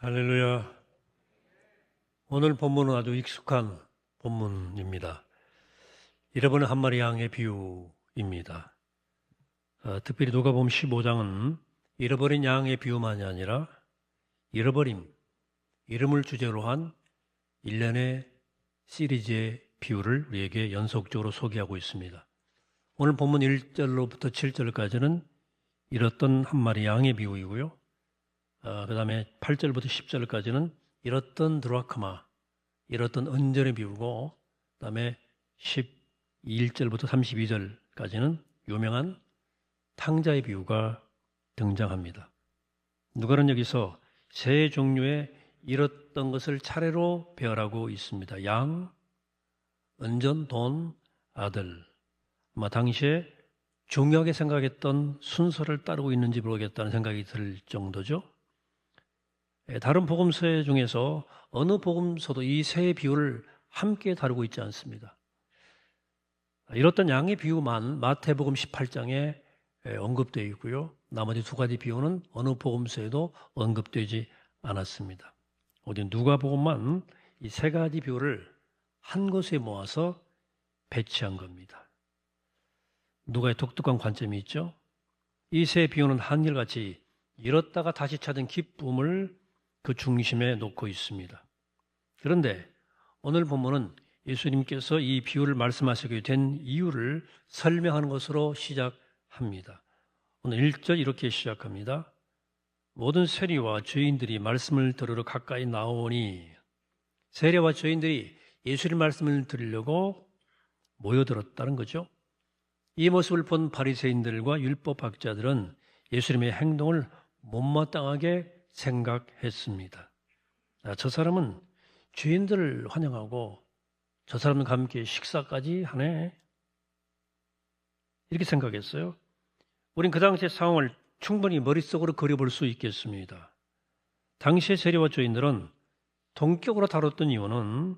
할렐루야. 오늘 본문은 아주 익숙한 본문입니다. 잃어버린 한 마리 양의 비유입니다. 특별히 누가복음 15장은 잃어버린 양의 비유만이 아니라 잃어버림, 이름을 주제로 한 일련의 시리즈의 비유를 우리에게 연속적으로 소개하고 있습니다. 오늘 본문 1절로부터 7절까지는 잃었던 한 마리 양의 비유이고요. 그 다음에 8절부터 10절까지는 잃었던 드라크마, 잃었던 은전의 비유고, 그 다음에 11절부터 32절까지는 유명한 탕자의 비유가 등장합니다. 누가는 여기서 세 종류의 잃었던 것을 차례로 배열하고 있습니다. 양, 은전, 돈, 아들. 아마 당시에 중요하게 생각했던 순서를 따르고 있는지 모르겠다는 생각이 들 정도죠. 다른 복음서 중에서 어느 복음서도 이 세 비유를 함께 다루고 있지 않습니다. 잃었던 양의 비유만 마태복음 18장에 언급되어 있고요. 나머지 두 가지 비유는 어느 복음서에도 언급되지 않았습니다. 오직 누가복음만 이 세 가지 비유를 한 곳에 모아서 배치한 겁니다. 누가의 독특한 관점이 있죠. 이 세 비유는 한결같이 잃었다가 다시 찾은 기쁨을 그 중심에 놓고 있습니다. 그런데 오늘 본문은 예수님께서 이 비유를 말씀하시게 된 이유를 설명하는 것으로 시작합니다. 오늘 1절 이렇게 시작합니다. 모든 세리와 죄인들이 말씀을 들으러 가까이 나오니, 세리와 죄인들이 예수님 말씀을 들으려고 모여들었다는 거죠. 이 모습을 본 바리새인들과 율법학자들은 예수님의 행동을 못마땅하게 생각했습니다. 저 사람은 죄인들을 환영하고 저 사람과 함께 식사까지 하네, 이렇게 생각했어요. 우린 그 당시의 상황을 충분히 머릿속으로 그려볼 수 있겠습니다. 당시의 세리와 죄인들은 동격으로 다뤘던 이유는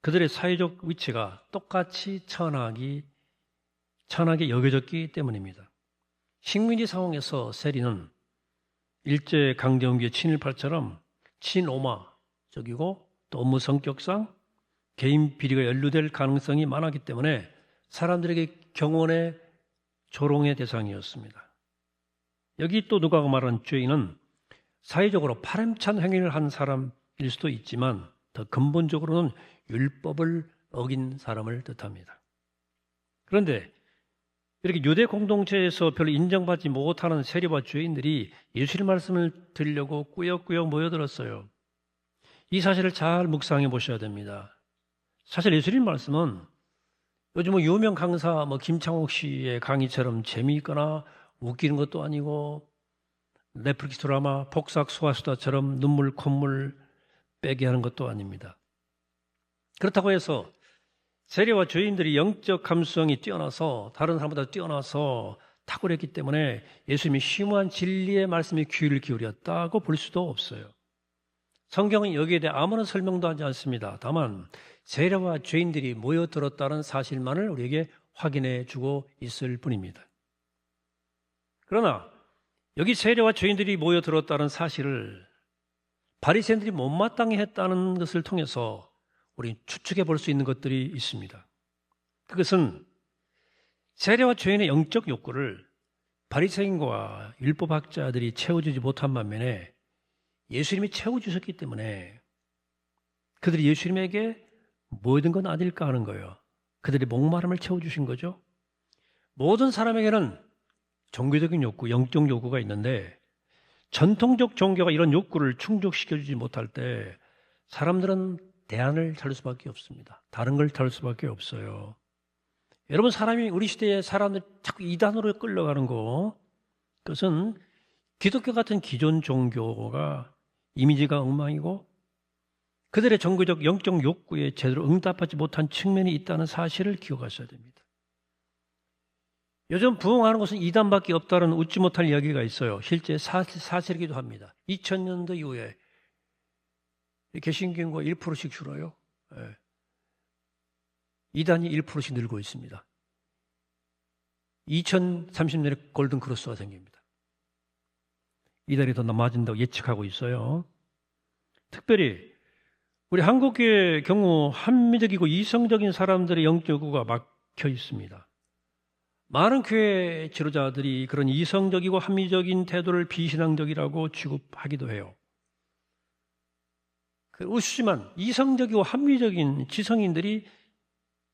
그들의 사회적 위치가 똑같이 천하게 여겨졌기 때문입니다. 식민지 상황에서 세리는 일제강점기의 친일파처럼 친오마적이고 또 업무 성격상 개인 비리가 연루될 가능성이 많았기 때문에 사람들에게 경원의 조롱의 대상이었습니다. 여기 또 누가가 말하는 죄인은 사회적으로 파렴치한 행위를 한 사람일 수도 있지만 더 근본적으로는 율법을 어긴 사람을 뜻합니다. 그런데 이렇게 유대 공동체에서 별로 인정받지 못하는 세리와 죄인들이 예수님 말씀을 들으려고 꾸역꾸역 모여들었어요. 이 사실을 잘 묵상해 보셔야 됩니다. 사실 예수님 말씀은 요즘 유명 강사 김창옥 씨의 강의처럼 재미있거나 웃기는 것도 아니고 넷플릭스 드라마 폭삭 소화수다처럼 눈물 콧물 빼게 하는 것도 아닙니다. 그렇다고 해서 세리와 죄인들이 영적 감수성이 뛰어나서 다른 사람보다 뛰어나서 탁월했기 때문에 예수님이 심오한 진리의 말씀에 귀를 기울였다고 볼 수도 없어요. 성경은 여기에 대해 아무런 설명도 하지 않습니다. 다만 세리와 죄인들이 모여들었다는 사실만을 우리에게 확인해 주고 있을 뿐입니다. 그러나 여기 세리와 죄인들이 모여들었다는 사실을 바리새인들이 못마땅해 했다는 것을 통해서 우리 추측해 볼 수 있는 것들이 있습니다. 그것은 세리와 죄인의 영적 욕구를 바리새인과 율법학자들이 채워주지 못한 반면에 예수님이 채워주셨기 때문에 그들이 예수님에게 뭐든 건 아닐까 하는 거예요. 그들의 목마름을 채워주신 거죠. 모든 사람에게는 종교적인 욕구, 영적 욕구가 있는데 전통적 종교가 이런 욕구를 충족시켜주지 못할 때 사람들은 대안을 찾을 수밖에 없습니다. 다른 걸 찾을 수밖에 없어요. 여러분, 우리 시대에 사람들 자꾸 이단으로 끌려가는 거, 그것은 기독교 같은 기존 종교가 이미지가 엉망이고 그들의 종교적 영적 욕구에 제대로 응답하지 못한 측면이 있다는 사실을 기억하셔야 됩니다. 요즘 부흥하는 것은 이단밖에 없다는 웃지 못할 이야기가 있어요. 실제 사실이기도 합니다. 2000년도 이후에 개신교 인구가 1%씩 줄어요. 이단이 1%씩 늘고 있습니다. 2030년에 골든 크로스가 생깁니다. 이단이 더 많아진다고 예측하고 있어요. 특별히 우리 한국교회의 경우 합리적이고 이성적인 사람들의 영적 요구가 막혀 있습니다. 많은 교회 지도자들이 그런 이성적이고 합리적인 태도를 비신앙적이라고 취급하기도 해요. 우습지만 이성적이고 합리적인 지성인들이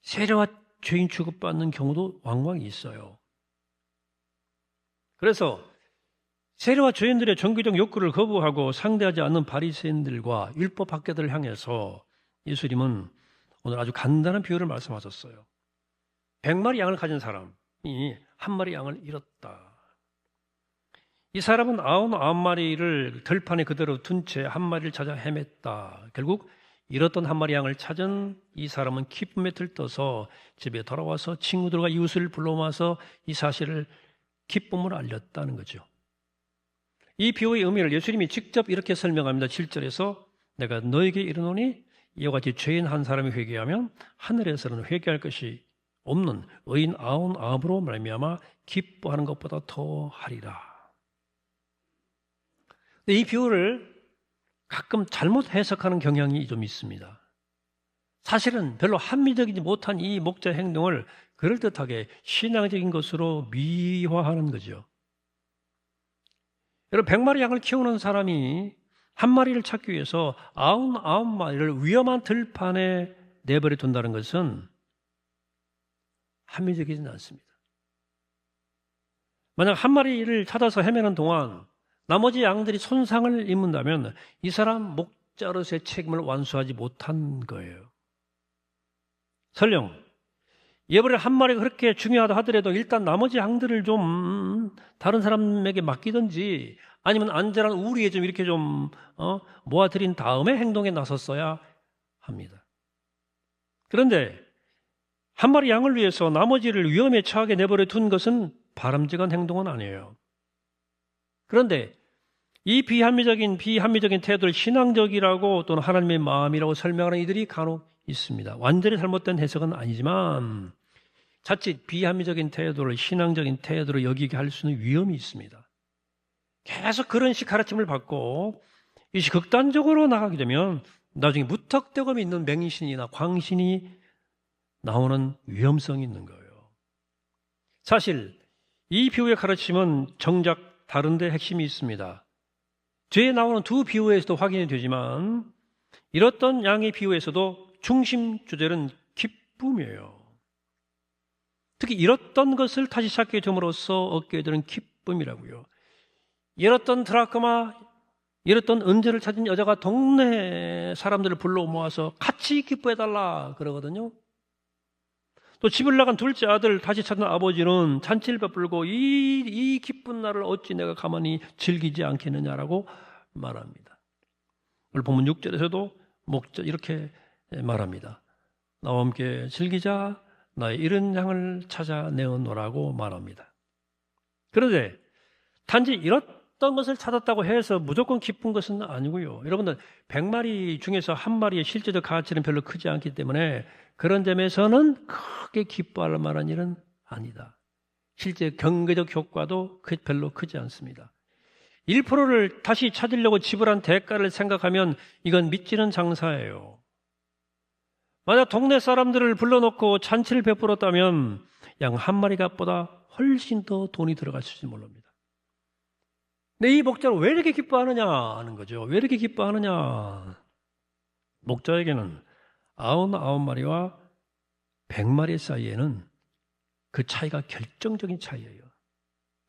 세례와 죄인 취급받는 경우도 왕왕 있어요. 그래서 세례와 죄인들의 종교적 욕구를 거부하고 상대하지 않는 바리새인들과 율법 학자들을 향해서 예수님은 오늘 아주 간단한 비유를 말씀하셨어요. 100마리 양을 가진 사람이 한 마리 양을 잃었다. 이 사람은 99마리를 들판에 그대로 둔 채 한 마리를 찾아 헤맸다. 결국 잃었던 한 마리 양을 찾은 이 사람은 기쁨에 들떠서 집에 돌아와서 친구들과 이웃을 불러 모아서 이 사실을 기쁨을 알렸다는 거죠. 이 비유의 의미를 예수님이 직접 이렇게 설명합니다. 7절에서 내가 너에게 이르노니 이와 같이 죄인 한 사람이 회개하면 하늘에서는 회개할 것이 없는 의인 99으로 말미암아 기뻐하는 것보다 더 하리라. 이 비유를 가끔 잘못 해석하는 경향이 좀 있습니다. 사실은 별로 합리적이지 못한 이 목자 행동을 그럴듯하게 신앙적인 것으로 미화하는 거죠. 여러분, 100마리 양을 키우는 사람이 한 마리를 찾기 위해서 99마리를 위험한 들판에 내버려 둔다는 것은 합리적이지는 않습니다. 만약 한 마리를 찾아서 헤매는 동안 나머지 양들이 손상을 입는다면 이 사람 목자로서의 책임을 완수하지 못한 거예요. 설령 예벌의 한 마리가 그렇게 중요하다 하더라도 일단 나머지 양들을 좀 다른 사람에게 맡기든지 아니면 안전한 우리에 좀 이렇게 좀 모아들인 다음에 행동에 나섰어야 합니다. 그런데 한 마리 양을 위해서 나머지를 위험에 처하게 내버려 둔 것은 바람직한 행동은 아니에요. 그런데 이 비합리적인 태도를 신앙적이라고 또는 하나님의 마음이라고 설명하는 이들이 간혹 있습니다. 완전히 잘못된 해석은 아니지만 자칫 비합리적인 태도를 신앙적인 태도로 여기게 할 수 있는 위험이 있습니다. 계속 그런 식 가르침을 받고 이것이 극단적으로 나가게 되면 나중에 무턱대고 있는 맹신이나 광신이 나오는 위험성이 있는 거예요. 사실 이 비유의 가르침은 정작 다른 데 핵심이 있습니다. 뒤에 나오는 두 비유에서도 확인이 되지만 잃었던 양의 비유에서도 중심 주제는 기쁨이에요. 특히 잃었던 것을 다시 찾게 됨으로써 얻게 되는 기쁨이라고요. 잃었던 드라크마, 잃었던 은재를 찾은 여자가 동네 사람들을 불러 모아서 같이 기뻐해달라 그러거든요. 또 집을 나간 둘째 아들 다시 찾은 아버지는 잔치를 베풀고 이 기쁜 날을 어찌 내가 가만히 즐기지 않겠느냐라고 말합니다. 오늘 본문 6절에서도 목자 이렇게 말합니다. 나와 함께 즐기자, 나의 잃은 양을 찾아내어노라고 말합니다. 그런데 단지 잃었던 것을 찾았다고 해서 무조건 기쁜 것은 아니고요. 여러분들 100마리 중에서 한 마리의 실제적 가치는 별로 크지 않기 때문에 그런 점에서는 크게 기뻐할 만한 일은 아니다. 실제 경제적 효과도 별로 크지 않습니다. 1%를 다시 찾으려고 지불한 대가를 생각하면 이건 믿지는 장사예요. 만약 동네 사람들을 불러놓고 잔치를 베풀었다면 양 한 마리가 보다 훨씬 더 돈이 들어갔을지 모릅니다. 근데 이 목자는 왜 이렇게 기뻐하느냐 하는 거죠. 왜 이렇게 기뻐하느냐. 목자에게는 99마리와 100마리 사이에는 그 차이가 결정적인 차이예요.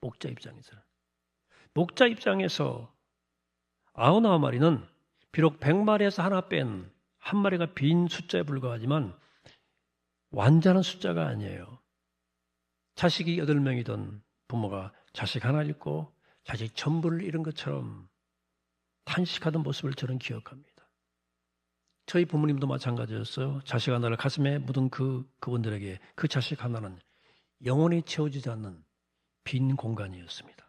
목자 입장에서는. 목자 입장에서 99마리는 비록 100마리에서 하나 뺀 한 마리가 빈 숫자에 불과하지만 완전한 숫자가 아니에요. 자식이 8명이던 부모가 자식 하나 잃고 자식 전부를 잃은 것처럼 탄식하던 모습을 저는 기억합니다. 저희 부모님도 마찬가지였어요. 자식 하나를 가슴에 묻은 그분들에게 그 자식 하나는 영원히 채워지지 않는 빈 공간이었습니다.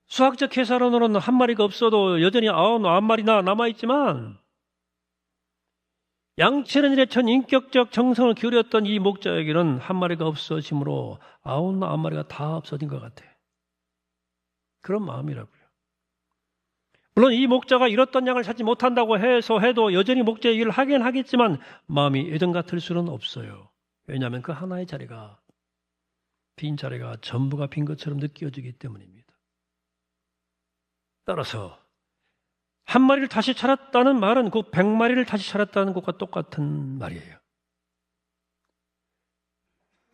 수학적 계산으로는 한 마리가 없어도 여전히 99마리나 남아있지만 양치는 일에 전 인격적 정성을 기울였던 이 목자에게는 한 마리가 없어짐으로 99마리가 다 없어진 것 같아요. 그런 마음이라고요. 물론 이 목자가 잃었던 양을 찾지 못한다고 해도 여전히 목자의 일을 하긴 하겠지만 마음이 예전 같을 수는 없어요. 왜냐하면 그 하나의 자리가, 빈 자리가 전부가 빈 것처럼 느껴지기 때문입니다. 따라서 한 마리를 다시 찾았다는 말은 그 100마리를 다시 찾았다는 것과 똑같은 말이에요.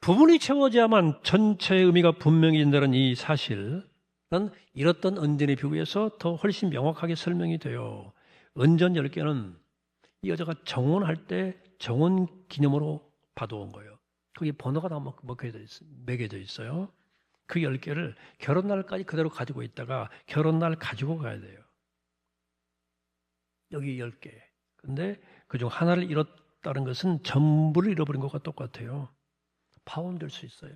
부분이 채워져야만 전체의 의미가 분명해진다는 이 사실은 잃었던 은전에 비교해서 더 훨씬 명확하게 설명이 돼요. 은전 10개는 이 여자가 정혼할 때 정혼 기념으로 받아온 거예요. 거기 번호가 다 매겨져 있어요. 그 10개를 결혼날까지 그대로 가지고 있다가 결혼날 가지고 가야 돼요. 여기 10개. 근데 그중 하나를 잃었다는 것은 전부를 잃어버린 것과 똑같아요. 파혼될 수 있어요.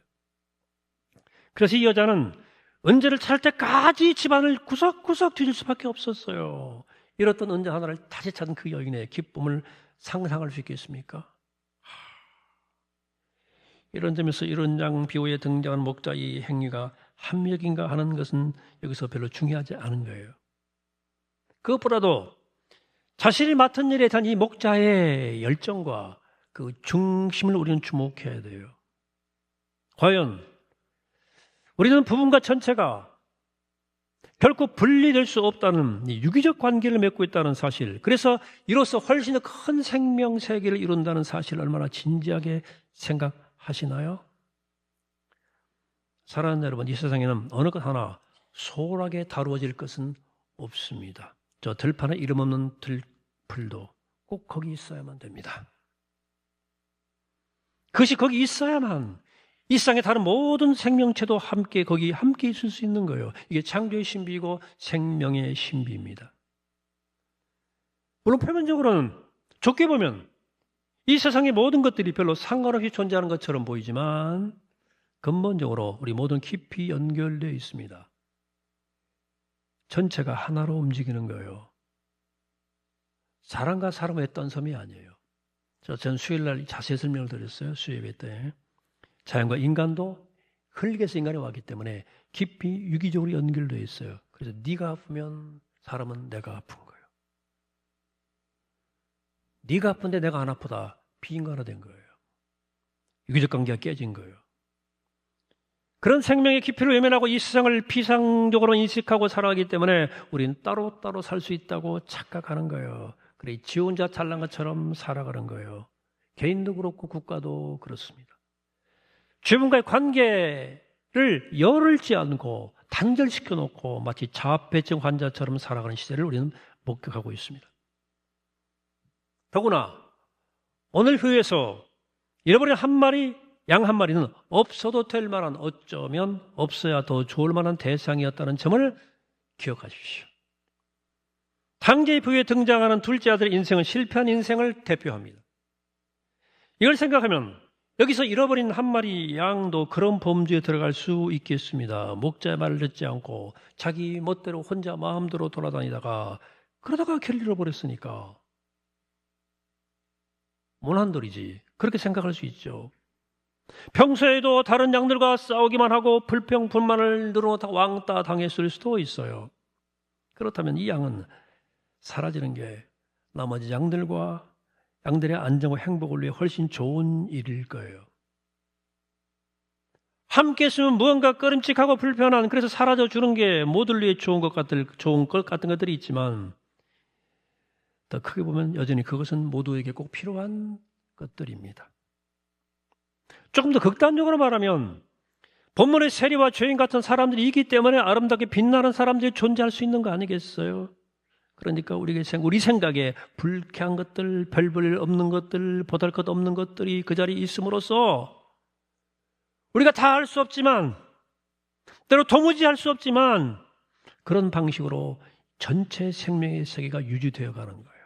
그래서 이 여자는 은전을 찾을 때까지 집안을 구석구석 뒤질 수밖에 없었어요. 잃었던 은전 하나를 다시 찾은 그 여인의 기쁨을 상상할 수 있겠습니까? 이런 점에서 이런 장 비유에 등장한 목자 이 행위가 합력인가 하는 것은 여기서 별로 중요하지 않은 거예요. 그것보다도 자신이 맡은 일에 대한 이 목자의 열정과 그 중심을 우리는 주목해야 돼요. 과연 우리는 부분과 전체가 결코 분리될 수 없다는 이 유기적 관계를 맺고 있다는 사실, 그래서 이로써 훨씬 더 큰 생명 세계를 이룬다는 사실을 얼마나 진지하게 생각하시나요? 사랑하는 여러분, 이 세상에는 어느 것 하나 소홀하게 다루어질 것은 없습니다. 저 들판에 이름 없는 들풀도 꼭 거기 있어야만 됩니다. 그것이 거기 있어야만 이 세상의 다른 모든 생명체도 함께 있을 수 있는 거예요. 이게 창조의 신비이고 생명의 신비입니다. 물론 표면적으로는 좋게 보면 이 세상의 모든 것들이 별로 상관없이 존재하는 것처럼 보이지만 근본적으로 우리 모든 깊이 연결되어 있습니다. 전체가 하나로 움직이는 거예요. 사람과 사람의 딴섬이 아니에요. 전 수요일날 자세히 설명을 드렸어요. 수요예배 때. 자연과 인간도 흙에서 인간이 왔기 때문에 깊이 유기적으로 연결되어 있어요. 그래서 네가 아프면 사람은 내가 아픈 거예요. 네가 아픈데 내가 안 아프다. 비인간화된 거예요. 유기적 관계가 깨진 거예요. 그런 생명의 깊이를 외면하고 이 세상을 피상적으로 인식하고 살아가기 때문에 우리는 따로따로 살 수 있다고 착각하는 거예요. 그래, 지 혼자 잘난 것처럼 살아가는 거예요. 개인도 그렇고 국가도 그렇습니다. 주변과의 관계를 열을지 않고 단절시켜 놓고 마치 자아배증 환자처럼 살아가는 시대를 우리는 목격하고 있습니다. 더구나 오늘 교회에서 잃어버린 양 한 마리는 없어도 될 만한, 어쩌면 없어야 더 좋을 만한 대상이었다는 점을 기억하십시오. 당제의 부에 등장하는 둘째 아들의 인생은 실패한 인생을 대표합니다. 이걸 생각하면 여기서 잃어버린 한 마리 양도 그런 범주에 들어갈 수 있겠습니다. 목자의 말을 듣지 않고 자기 멋대로 혼자 마음대로 돌아다니다가 그러다가 걔를 잃어버렸으니까 못난돌이지, 그렇게 생각할 수 있죠. 평소에도 다른 양들과 싸우기만 하고 불평불만을 늘어놓다 왕따 당했을 수도 있어요. 그렇다면 이 양은 사라지는 게 나머지 양들의 안정과 행복을 위해 훨씬 좋은 일일 거예요. 함께 있으면 무언가 꺼림칙하고 불편한, 그래서 사라져 주는 게 모두를 위해 좋은 것 같은 것들이 있지만 더 크게 보면 여전히 그것은 모두에게 꼭 필요한 것들입니다. 조금 더 극단적으로 말하면 본문의 세리와 죄인 같은 사람들이 있기 때문에 아름답게 빛나는 사람들이 존재할 수 있는 거 아니겠어요? 그러니까 우리 생각에 불쾌한 것들, 별 볼 없는 것들, 보잘것없는 것들이 그 자리에 있음으로써 우리가 다 할 수 없지만, 때로 도무지 할 수 없지만 그런 방식으로 전체 생명의 세계가 유지되어 가는 거예요.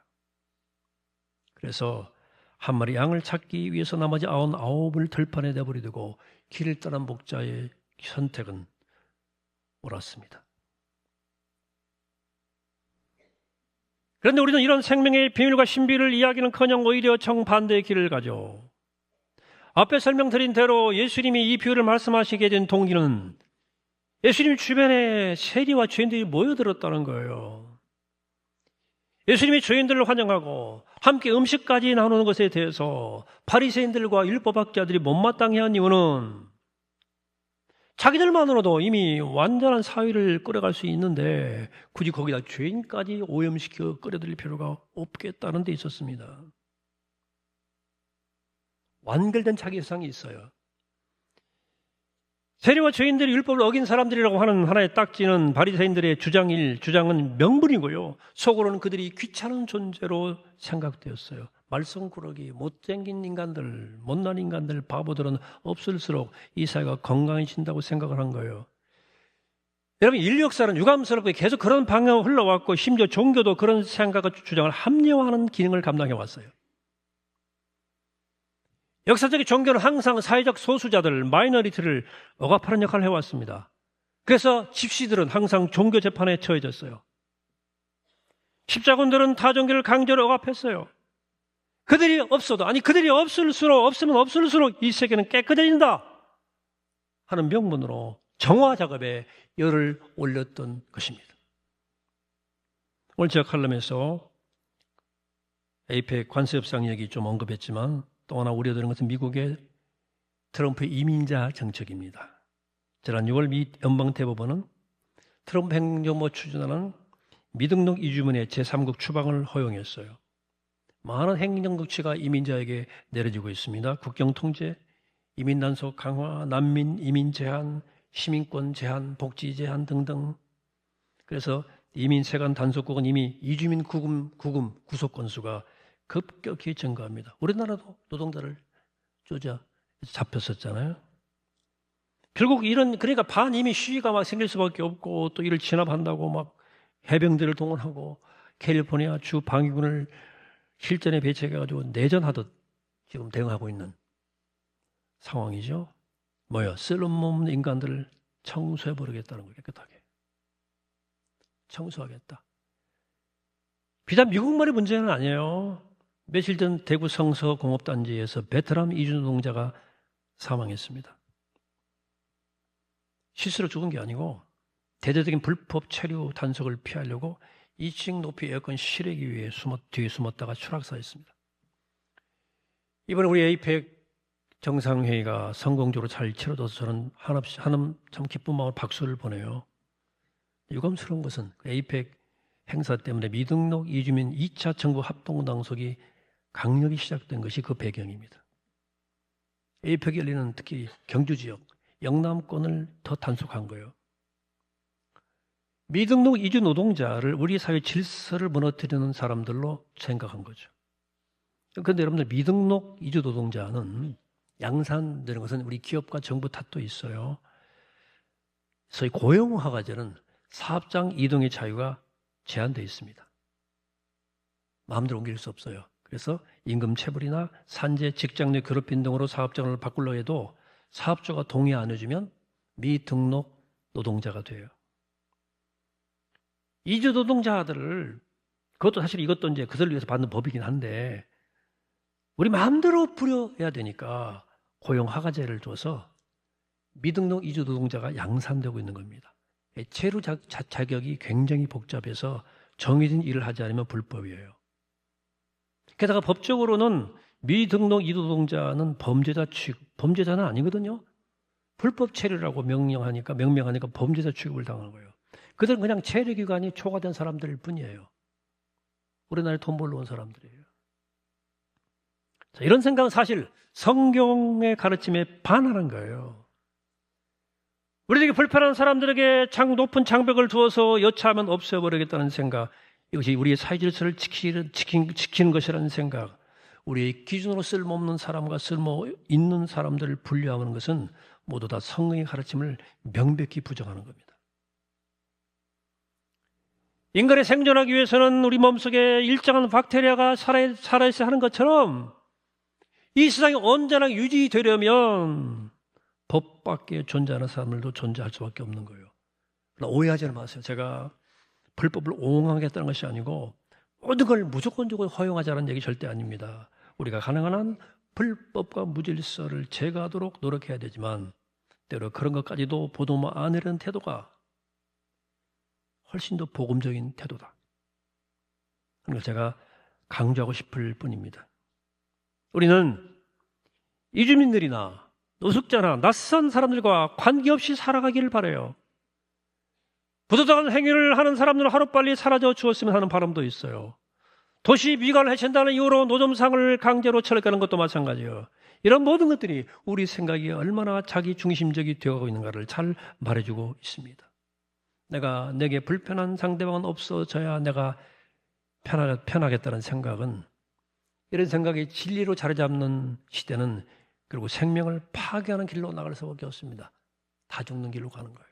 그래서 한 마리 양을 찾기 위해서 나머지 99을 들판에 내버려두고 길을 떠난 목자의 선택은 옳았습니다. 그런데 우리는 이런 생명의 비밀과 신비를 이야기는커녕 오히려 정반대의 길을 가죠. 앞에 설명드린 대로 예수님이 이 비유를 말씀하시게 된 동기는 예수님 주변에 세리와 죄인들이 모여들었다는 거예요. 예수님이 죄인들을 환영하고 함께 음식까지 나누는 것에 대해서 바리새인들과 율법학자들이 못마땅해 한 이유는 자기들만으로도 이미 완전한 사회를 끌어갈 수 있는데 굳이 거기다 죄인까지 오염시켜 끌어들일 필요가 없겠다는 데 있었습니다. 완결된 자기 세상이 있어요. 세리와 죄인들이 율법을 어긴 사람들이라고 하는 하나의 딱지는 바리새인들의 주장은 명분이고요. 속으로는 그들이 귀찮은 존재로 생각되었어요. 말썽꾸러기, 못생긴 인간들, 못난 인간들, 바보들은 없을수록 이 사회가 건강해진다고 생각을 한 거예요. 여러분, 인류 역사는 유감스럽게 계속 그런 방향으로 흘러왔고 심지어 종교도 그런 생각과 주장을 합리화하는 기능을 감당해 왔어요. 역사적인 종교는 항상 사회적 소수자들, 마이너리티를 억압하는 역할을 해왔습니다. 그래서 집시들은 항상 종교 재판에 처해졌어요. 십자군들은 타종교를 강제로 억압했어요. 그들이 없으면 없을수록 이 세계는 깨끗해진다 하는 명분으로 정화 작업에 열을 올렸던 것입니다. 오늘 제가 칼럼에서 에이펙 관세 협상 얘기 좀 언급했지만 또 하나 우려되는 것은 미국의 트럼프의 이민자 정책입니다. 지난 6월 미 연방대법원은 트럼프 행정부가 추진하는 미등록 이주민의 제3국 추방을 허용했어요. 많은 행정조치가 이민자에게 내려지고 있습니다. 국경 통제, 이민 단속 강화, 난민 이민 제한, 시민권 제한, 복지 제한 등등. 그래서 이민 세관 단속국은 이미 이주민 구속 건수가 급격히 증가합니다. 우리나라도 노동자를 잡혔었잖아요. 결국 그러니까 반이민 시위가 막 생길 수밖에 없고 또 이를 진압한다고 막 해병대를 동원하고 캘리포니아 주 방위군을 실전에 배치해가지고 내전하듯 지금 대응하고 있는 상황이죠. 쓸모없는 인간들을 청소해버리겠다는 거예요. 깨끗하게. 청소하겠다. 비단 미국만의 문제는 아니에요. 며칠 전 대구 성서공업단지에서 베트남 이주노동자가 사망했습니다. 실수로 죽은 게 아니고 대대적인 불법 체류 단속을 피하려고 2층 높이 에어컨 실외기 위에 뒤에 숨었다가 추락사했습니다. 이번에 우리 에이펙 정상회의가 성공적으로 잘 치러져서 저는 한음 참 기쁜 마음으로 박수를 보내요. 유감스러운 것은 에이펙 행사 때문에 미등록 이주민 2차 정부 합동당속이 강력히 시작된 것이 그 배경입니다. 에이펙이 열리는 특히 경주지역, 영남권을 더 단속한 거예요. 미등록 이주 노동자를 우리 사회 질서를 무너뜨리는 사람들로 생각한 거죠. 그런데 여러분들 미등록 이주 노동자는 양산되는 것은 우리 기업과 정부 탓도 있어요. 소위 고용허가제는 사업장 이동의 자유가 제한되어 있습니다. 마음대로 옮길 수 없어요. 그래서 임금 체불이나 산재, 직장 내 괴롭힘 등으로 사업장을 바꾸려 해도 사업주가 동의 안 해주면 미등록 노동자가 돼요. 이주 노동자들을 그것도 사실 이것도 이제 그들을 위해서 받는 법이긴 한데 우리 마음대로 부려야 되니까 고용허가제를 줘서 미등록 이주 노동자가 양산되고 있는 겁니다. 체류 자격이 굉장히 복잡해서 정해진 일을 하지 않으면 불법이에요. 게다가 법적으로는 미등록 이주 노동자는 범죄자는 아니거든요. 불법 체류라고 명명하니까 범죄자 취급을 당하는 거예요. 그들은 그냥 체류기간이 초과된 사람들일 뿐이에요. 우리나라에 돈 벌러 온 사람들이에요. 자, 이런 생각은 사실 성경의 가르침에 반하는 거예요. 우리에게 불편한 사람들에게 높은 장벽을 두어서 여차하면 없애버리겠다는 생각, 이것이 우리의 사회 질서를 지키는 것이라는 생각, 우리의 기준으로 쓸모없는 사람과 쓸모 있는 사람들을 분류하는 것은 모두 다 성경의 가르침을 명백히 부정하는 겁니다. 인간이 생존하기 위해서는 우리 몸속에 일정한 박테리아가 살아있어야 하는 것처럼 이 세상이 온전하게 유지되려면 법 밖에 존재하는 사람들도 존재할 수밖에 없는 거예요. 오해하지 마세요. 제가 불법을 옹호하겠다는 것이 아니고 모든 걸 무조건적으로 허용하자는 얘기 절대 아닙니다. 우리가 가능한 한 불법과 무질서를 제거하도록 노력해야 되지만 때로 그런 것까지도 보도 안 하려는 태도가 훨씬 더 복음적인 태도다. 하는 걸 제가 강조하고 싶을 뿐입니다. 우리는 이주민들이나 노숙자나 낯선 사람들과 관계없이 살아가기를 바라요. 부도덕한 행위를 하는 사람들은 하루빨리 사라져 주었으면 하는 바람도 있어요. 도시 미관을 해친다는 이유로 노점상을 강제로 철거하는 것도 마찬가지예요. 이런 모든 것들이 우리 생각이 얼마나 자기 중심적이 되어가고 있는가를 잘 말해주고 있습니다. 내게 불편한 상대방은 없어져야 내가 편하겠다는 생각은, 이런 생각이 진리로 자리 잡는 시대는 결국 생명을 파괴하는 길로 나갈 수밖에 없습니다. 다 죽는 길로 가는 거예요.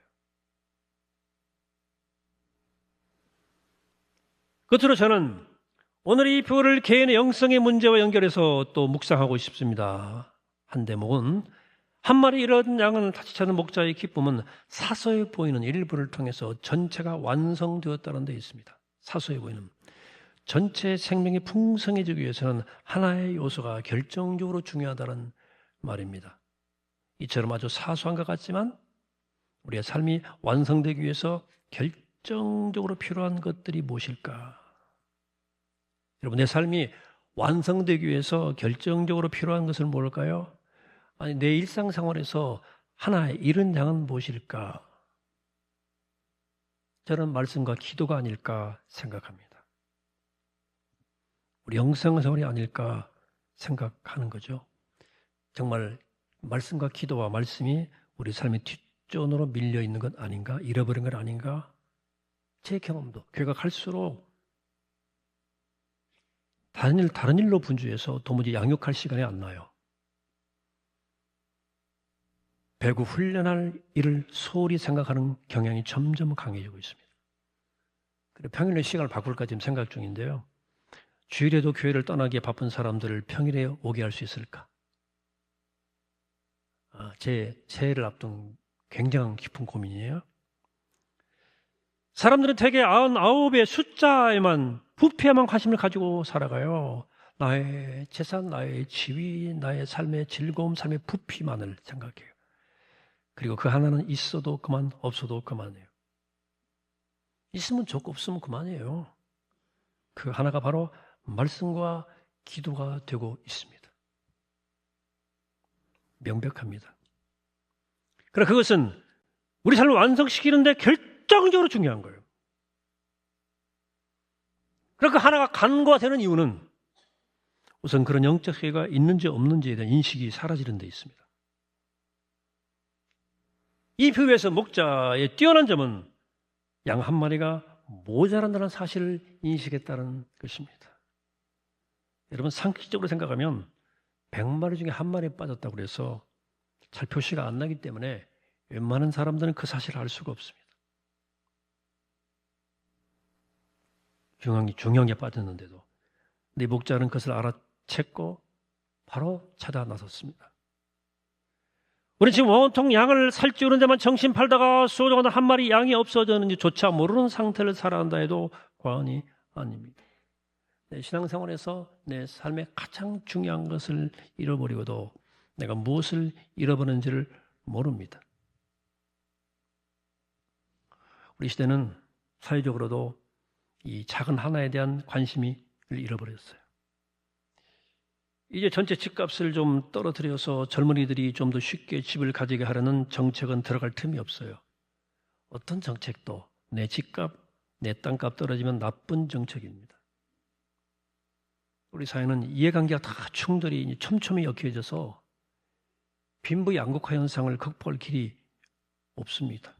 끝으로 저는 오늘 이 표를 개인의 영성의 문제와 연결해서 또 묵상하고 싶습니다. 한 대목은 한 마리 잃은 양을 다시 찾는 목자의 기쁨은 사소해 보이는 일부를 통해서 전체가 완성되었다는 데 있습니다. 사소해 보이는. 전체 생명이 풍성해지기 위해서는 하나의 요소가 결정적으로 중요하다는 말입니다. 이처럼 아주 사소한 것 같지만 우리의 삶이 완성되기 위해서 결정적으로 필요한 것들이 무엇일까? 여러분, 내 삶이 완성되기 위해서 결정적으로 필요한 것은 뭘까요? 아니, 내 일상생활에서 하나의 잃은 양은 무엇일까? 저는 말씀과 기도가 아닐까 생각합니다. 우리 영성생활이 아닐까 생각하는 거죠. 정말 말씀과 기도와 말씀이 우리 삶의 뒷전으로 밀려 있는 것 아닌가? 잃어버린 것 아닌가? 제 경험도 교회가 갈수록 다른 일로 분주해서 도무지 양육할 시간이 안 나요. 배구 훈련할 일을 소홀히 생각하는 경향이 점점 강해지고 있습니다. 그리고 평일에 시간을 바꿀까 지금 생각 중인데요. 주일에도 교회를 떠나기에 바쁜 사람들을 평일에 오게 할 수 있을까? 제 새해를 앞둔 굉장한 깊은 고민이에요. 사람들은 대개 99의 숫자에만, 부피에만 관심을 가지고 살아가요. 나의 재산, 나의 지위, 나의 삶의 즐거움, 삶의 부피만을 생각해요. 그리고 그 하나는 있어도 그만, 없어도 그만이에요. 있으면 좋고 없으면 그만이에요. 그 하나가 바로 말씀과 기도가 되고 있습니다. 명백합니다. 그러나 그것은 우리 삶을 완성시키는데 결정적으로 중요한 거예요. 그러니까 하나가 간과되는 이유는 우선 그런 영적 세계가 있는지 없는지에 대한 인식이 사라지는 데 있습니다. 이 표에서 목자의 뛰어난 점은 양 한 마리가 모자란다는 사실을 인식했다는 것입니다. 여러분, 상식적으로 생각하면 100마리 중에 한 마리 빠졌다고 해서 잘 표시가 안 나기 때문에 웬만한 사람들은 그 사실을 알 수가 없습니다. 중요한 게 빠졌는데도. 근데 목자는 그것을 알아챘고 바로 찾아 나섰습니다. 우리 지금 온통 양을 살찌우는 데만 정신 팔다가 수호자가 한 마리 양이 없어졌는지조차 모르는 상태를 살아간다 해도 과언이 아닙니다. 내 신앙생활에서 내 삶의 가장 중요한 것을 잃어버리고도 내가 무엇을 잃어버렸는지를 모릅니다. 우리 시대는 사회적으로도 이 작은 하나에 대한 관심을 잃어버렸어요. 이제 전체 집값을 좀 떨어뜨려서 젊은이들이 좀 더 쉽게 집을 가지게 하려는 정책은 들어갈 틈이 없어요. 어떤 정책도 내 집값, 내 땅값 떨어지면 나쁜 정책입니다. 우리 사회는 이해관계가 다 충돌이 촘촘히 엮여져서 빈부양극화 현상을 극복할 길이 없습니다.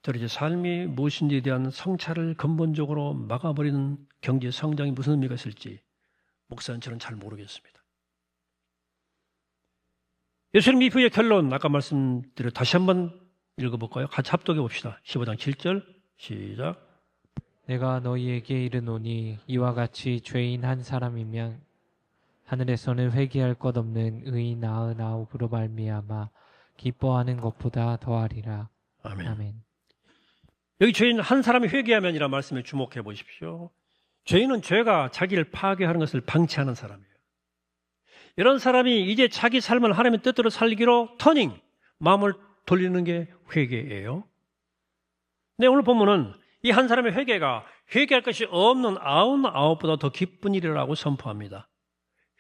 저는 이제 삶이 무엇인지에 대한 성찰을 근본적으로 막아버리는 경제 성장이 무슨 의미가 있을지 목사는 저는 잘 모르겠습니다. 예수님 이후의 결론, 아까 말씀드려 다시 한번 읽어볼까요? 같이 합독해 봅시다. 15장 7절 시작. 내가 너희에게 이르노니 이와 같이 죄인 한 사람이면 하늘에서는 회개할 것 없는 의인 99으로 말미암아 기뻐하는 것보다 더하리라. 아멘. 아멘. 여기 죄인 한 사람이 회개하면이라는 말씀에 주목해 보십시오. 죄인은 죄가 자기를 파괴하는 것을 방치하는 사람이에요. 이런 사람이 이제 자기 삶을 하나님의 뜻대로 살기로 터닝, 마음을 돌리는 게 회개예요. 근데 오늘 보면은 이 한 사람의 회개가 회개할 것이 없는 99보다 더 기쁜 일이라고 선포합니다.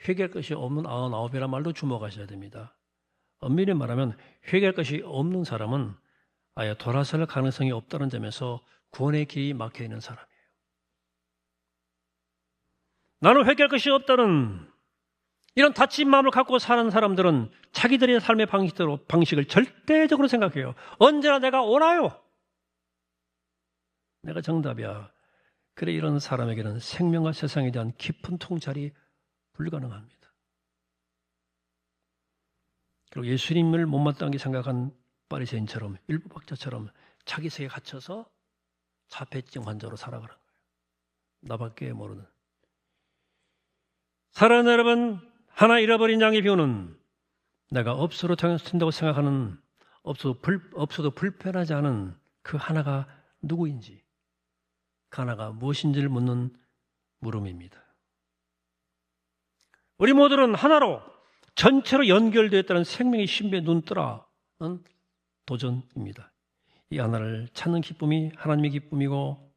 회개할 것이 없는 99이란 말도 주목하셔야 됩니다. 엄밀히 말하면 회개할 것이 없는 사람은 아예 돌아설 가능성이 없다는 점에서 구원의 길이 막혀 있는 사람이에요. 나는 회개할 것이 없다는 이런 닫힌 마음을 갖고 사는 사람들은 자기들의 삶의 방식을 절대적으로 생각해요. 언제나 내가 오나요? 내가 정답이야. 그래, 이런 사람에게는 생명과 세상에 대한 깊은 통찰이 불가능합니다. 그리고 예수님을 못마땅하게 생각한 바리새인처럼 일부 박자처럼 자기 세계에 갇혀서 자폐증 환자로 살아가는 거예요. 나밖에 모르는. 사랑하는 여러분, 하나 잃어버린 양의 비유는 내가 없어도 된다고 생각하는, 없어도 불편하지 않은 그 하나가 누구인지, 그 하나가 무엇인지를 묻는 물음입니다. 우리 모두는 하나로 전체로 연결되었다는 생명의 신비에 눈뜨라는 도전입니다. 이 하나를 찾는 기쁨이 하나님의 기쁨이고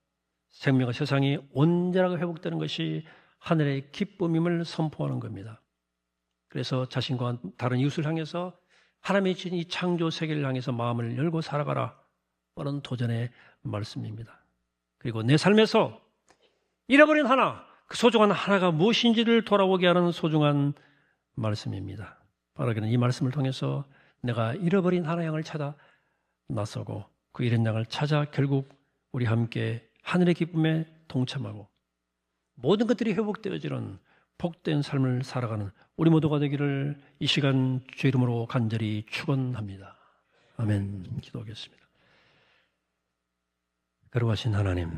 생명과 세상이 온전하게 회복되는 것이 하늘의 기쁨임을 선포하는 겁니다. 그래서 자신과 다른 이웃을 향해서 하나님의 주신 이 창조 세계를 향해서 마음을 열고 살아가라 라는 도전의 말씀입니다. 그리고 내 삶에서 잃어버린 하나, 그 소중한 하나가 무엇인지를 돌아보게 하는 소중한 말씀입니다. 바로 이 말씀을 통해서 내가 잃어버린 하나 양을 찾아 나서고 그 잃은 양을 찾아 결국 우리 함께 하늘의 기쁨에 동참하고 모든 것들이 회복되어지는 복된 삶을 살아가는 우리 모두가 되기를 이 시간 주의 이름으로 간절히 축원합니다. 아멘. 기도하겠습니다. 거룩하신 하나님,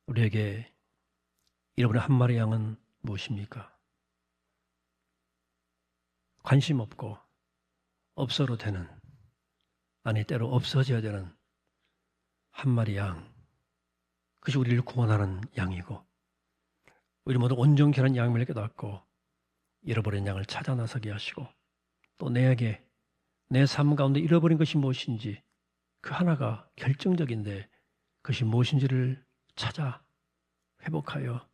우리에게 잃어버린 한 마리 양은 무엇입니까? 관심 없고 없어도 되는, 아니 때로 없어져야 되는 한 마리 양, 그것이 우리를 구원하는 양이고 우리 모두 온전케 양임을 깨닫고 잃어버린 양을 찾아 나서게 하시고 또 내게 내 삶 가운데 잃어버린 것이 무엇인지 그 하나가 결정적인데 그것이 무엇인지를 찾아 회복하여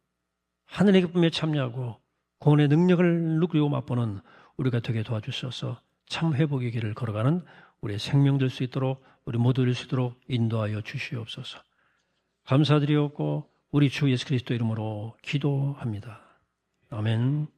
하늘의 기쁨에 참여하고 구원의 능력을 누리고 맛보는 우리가 되게 도와주셔서 참 회복의 길을 걸어가는 우리의 생명 될 수 있도록 우리 모두 될 수 있도록 인도하여 주시옵소서. 감사드리옵고 우리 주 예수 그리스도 이름으로 기도합니다. 아멘.